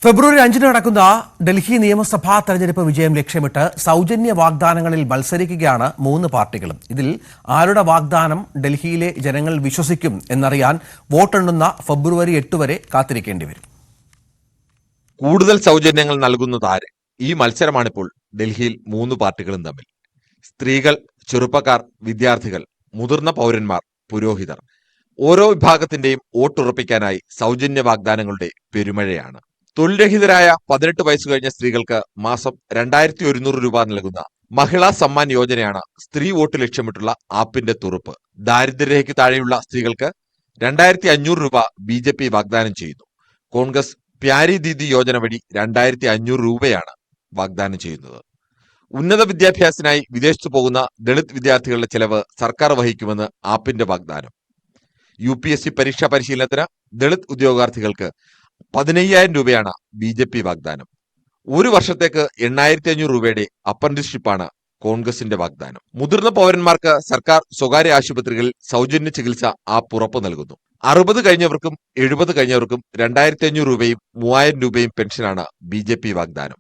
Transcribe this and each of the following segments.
ഫെബ്രുവരി 5 നടക്കുന്ന ഡൽഹി നിയമസഭാ തെരഞ്ഞെടുപ്പ് വിജയം ലക്ഷ്യമിട്ട് സൗജന്യ വാഗ്ദാനങ്ങളിൽ മത്സരിക്കുകയാണ് 3 പാർട്ടികളും. ഇതിൽ ആരുടെ വാഗ്ദാനം ഡൽഹിയിലെ ജനങ്ങൾ വിശ്വസിക്കും എന്നറിയാൻ വോട്ടെണ്ണുന്ന ഫെബ്രുവരി 8 വരെ കാത്തിരിക്കേണ്ടി വരും. കൂടുതൽ സൗജന്യങ്ങൾ നൽകുന്നതാര്? ഈ മത്സരമാണിപ്പോൾ ഡൽഹിയിൽ 3 പാർട്ടികളും തമ്മിൽ. സ്ത്രീകൾ, ചെറുപ്പക്കാർ, വിദ്യാർത്ഥികൾ, മുതിർന്ന പൗരന്മാർ, പുരോഹിതർ. ഓരോ വിഭാഗത്തിന്റെയും വോട്ടുറപ്പിക്കാനായി സൗജന്യ വാഗ്ദാനങ്ങളുടെ പെരുമഴയാണ്. തൊഴിൽരഹിതരായ 18 വയസ്സ് കഴിഞ്ഞ സ്ത്രീകൾക്ക് മാസം 2100 രൂപ നൽകുന്ന മഹിളാ സമ്മാൻ യോജനയാണ് സ്ത്രീ വോട്ട് ലക്ഷ്യമിട്ടുള്ള ആപ്പിന്റെ തുറുപ്പ്. ദാരിദ്ര്യരേഖയ്ക്ക് താഴെയുള്ള സ്ത്രീകൾക്ക് 2500 രൂപ BJP വാഗ്ദാനം ചെയ്യുന്നു. കോൺഗ്രസ് പ്യാരി ദീദി യോജന വഴി 2500 രൂപയാണ് വാഗ്ദാനം ചെയ്യുന്നത്. ഉന്നത വിദ്യാഭ്യാസത്തിനായി വിദേശത്ത് പോകുന്ന ദളിത് വിദ്യാർത്ഥികളുടെ ചെലവ് സർക്കാർ വഹിക്കുമെന്ന് ആപ്പിന്റെ വാഗ്ദാനം. UPSC പരീക്ഷാ പരിശീലനത്തിന് ദളിത് ഉദ്യോഗാർത്ഥികൾക്ക് 15000 രൂപയാണ് BJP വാഗ്ദാനം. ഒരു വർഷത്തേക്ക് 8500 രൂപയുടെ അപ്രന്റീസ്ഷിപ്പാണ് കോൺഗ്രസിന്റെ വാഗ്ദാനം. മുതിർന്ന പൗരന്മാർക്ക് സർക്കാർ സ്വകാര്യ ആശുപത്രികളിൽ സൗജന്യ ചികിത്സ ആപ്പ് ഉറപ്പു നൽകുന്നു. 60 കഴിഞ്ഞവർക്കും 70 കഴിഞ്ഞവർക്കും 2500 രൂപയും 3000 രൂപയും പെൻഷനാണ് BJP വാഗ്ദാനം.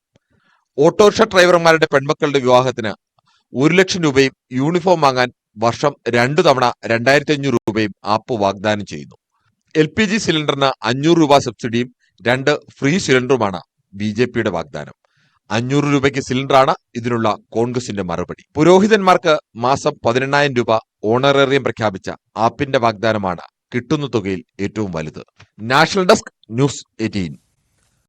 ഓട്ടോറിക്ഷ ഡ്രൈവർമാരുടെ പെൺമക്കളുടെ വിവാഹത്തിന് 1 ലക്ഷം രൂപയും യൂണിഫോം വാങ്ങാൻ വർഷം 2 തവണ 2500 രൂപയും ആപ്പ് വാഗ്ദാനം ചെയ്യുന്നു. LPG സിലിണ്ടറിന് 500 രൂപ സബ്സിഡിയും 2 ഫ്രീ സിലിണ്ടറുമാണ് BJPയുടെ വാഗ്ദാനം. 500 രൂപയ്ക്ക് സിലിണ്ടറാണ് ഇതിനുള്ള കോൺഗ്രസിന്റെ മറുപടി. പുരോഹിതന്മാർക്ക് മാസം 18000 രൂപ ഓണറേറിയം പ്രഖ്യാപിച്ച ആപ്പിന്റെ വാഗ്ദാനമാണ് കിട്ടുന്ന തുകയിൽ ഏറ്റവും വലുത്. National desk, news 18.